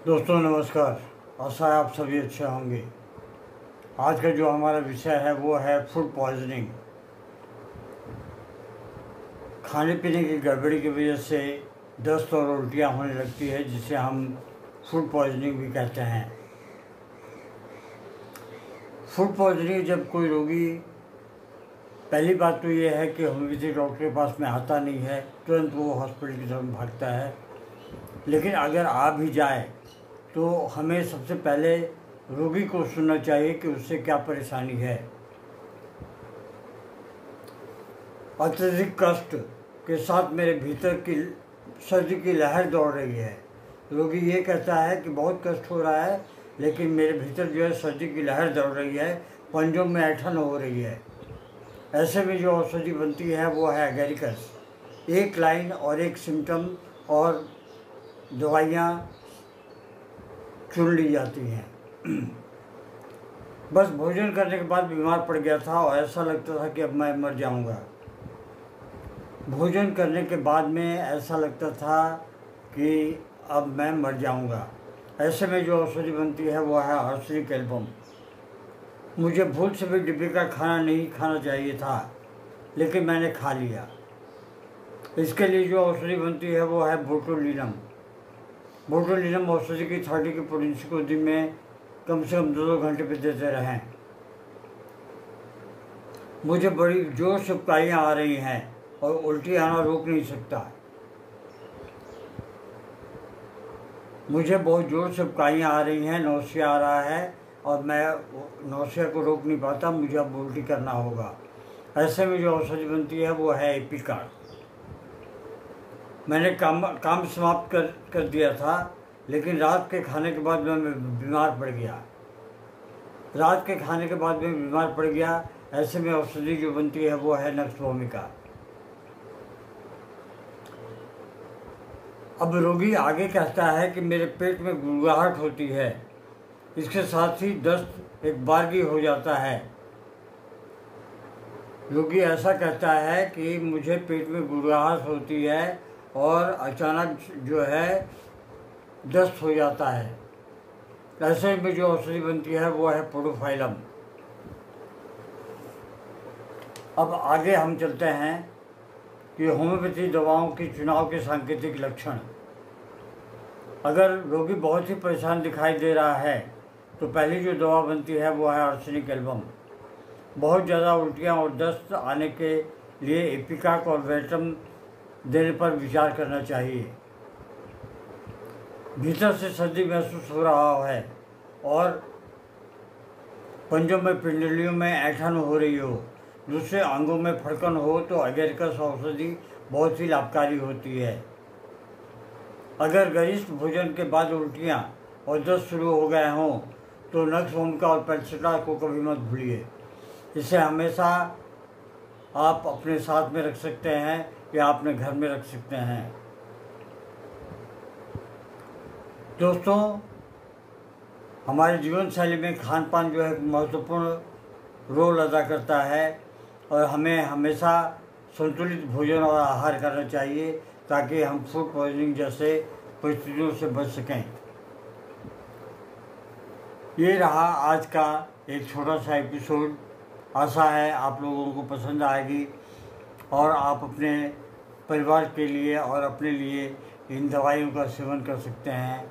दोस्तों नमस्कार। आशा है आप सभी अच्छे होंगे। आज का जो हमारा विषय है वो है फूड पॉइजनिंग। खाने पीने की गड़बड़ी की वजह से दस्त और उल्टियाँ होने लगती है, जिसे हम फूड पॉइजनिंग भी कहते हैं। फूड पॉइजनिंग जब कोई रोगी, पहली बात तो ये है कि होम्योपैथी डॉक्टर के पास में आता नहीं है, तुरंत वो हॉस्पिटल की तरफ भागता है। लेकिन अगर आ भी जाए तो हमें सबसे पहले रोगी को सुनना चाहिए कि उससे क्या परेशानी है। अत्यधिक कष्ट के साथ मेरे भीतर की सर्दी की लहर दौड़ रही है। रोगी ये कहता है कि बहुत कष्ट हो रहा है, लेकिन मेरे भीतर जो है सर्दी की लहर दौड़ रही है, पंजों में ऐंठन हो रही है। ऐसे में जो औषधि बनती है वो है एगेरिकस। एक लाइन और एक सिम्टम और दवाइयाँ चुन ली जाती हैं। बस भोजन करने के बाद बीमार पड़ गया था और ऐसा लगता था कि अब मैं मर जाऊंगा। भोजन करने के बाद में ऐसा लगता था कि अब मैं मर जाऊंगा। ऐसे में जो औषधि बनती है वो है आर्सेनिक एल्बम। मुझे भूल से भी डिब्बे का खाना नहीं खाना चाहिए था, लेकिन मैंने खा लिया। इसके लिए जो औषधि बनती है वो है बोटुलिनम। बोटुलिनम औषधि की 30 की पोटेंसी को दिन में कम से कम 2 घंटे पे देते रहें। मुझे बड़ी जोर से उबकाइयाँ आ रही हैं और उल्टी आना रोक नहीं सकता। मुझे बहुत ज़ोर से उबकाइयाँ आ रही हैं, नौसिया आ रहा है और मैं नौसिया को रोक नहीं पाता। मुझे अब उल्टी करना होगा। ऐसे में जो औषधि बनती है वो है एपिकार्ड। मैंने काम समाप्त कर दिया था, लेकिन रात के खाने के बाद मैं बीमार पड़ गया। ऐसे में औषधि जो बनती है वो है नक्स भूमिका। अब रोगी आगे कहता है कि मेरे पेट में गुड़गुड़ाहट होती है, इसके साथ ही दस्त एक बारगी हो जाता है। रोगी ऐसा कहता है कि मुझे पेट में गुड़गुड़ाहट होती है और अचानक जो है दस्त हो जाता है। ऐसे में जो औषधि बनती है वो है पोडोफाइलम। अब आगे हम चलते हैं कि होम्योपैथी दवाओं के चुनाव के सांकेतिक लक्षण। अगर रोगी बहुत ही परेशान दिखाई दे रहा है तो पहली जो दवा बनती है वो है आर्सेनिक एल्बम। बहुत ज़्यादा उल्टियाँ और दस्त आने के लिए एपिकाक और वेटम देने पर विचार करना चाहिए। भीतर से सर्दी महसूस हो रहा है और पंजों में पिंडलियों में ऐंठन हो रही हो, दूसरे अंगों में फड़कन हो, तो एगेरिकस औषधि बहुत ही लाभकारी होती है। अगर गरिष्ठ भोजन के बाद उल्टियाँ और दस्त शुरू हो गए हों तो नक्स भूमिका और पेल्सिटा को कभी मत भूलिए। इसे हमेशा आप अपने साथ में रख सकते हैं या अपने घर में रख सकते हैं। दोस्तों, हमारे जीवन शैली में खान पान जो है महत्वपूर्ण रोल अदा करता है और हमें हमेशा संतुलित भोजन और आहार करना चाहिए ताकि हम फूड पॉइजनिंग जैसे परिस्थितियों से बच सकें। ये रहा आज का एक छोटा सा एपिसोड। आशा है आप लोगों को पसंद आएगी और आप अपने परिवार के लिए और अपने लिए इन दवाइयों का सेवन कर सकते हैं।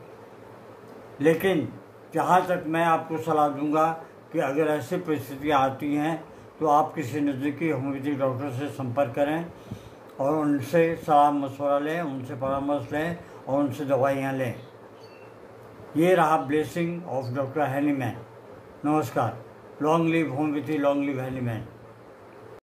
लेकिन जहाँ तक मैं आपको सलाह दूंगा कि अगर ऐसी परिस्थितियाँ आती हैं तो आप किसी नज़दीकी होम्योपैथिक डॉक्टर से संपर्क करें और उनसे सलाह मशवरा लें, उनसे परामर्श लें और उनसे दवाइयाँ लें। ये रहा ब्लेसिंग ऑफ डॉक्टर हैनीमैन। नमस्कार। Long live homeopathy, long live Hahnemann.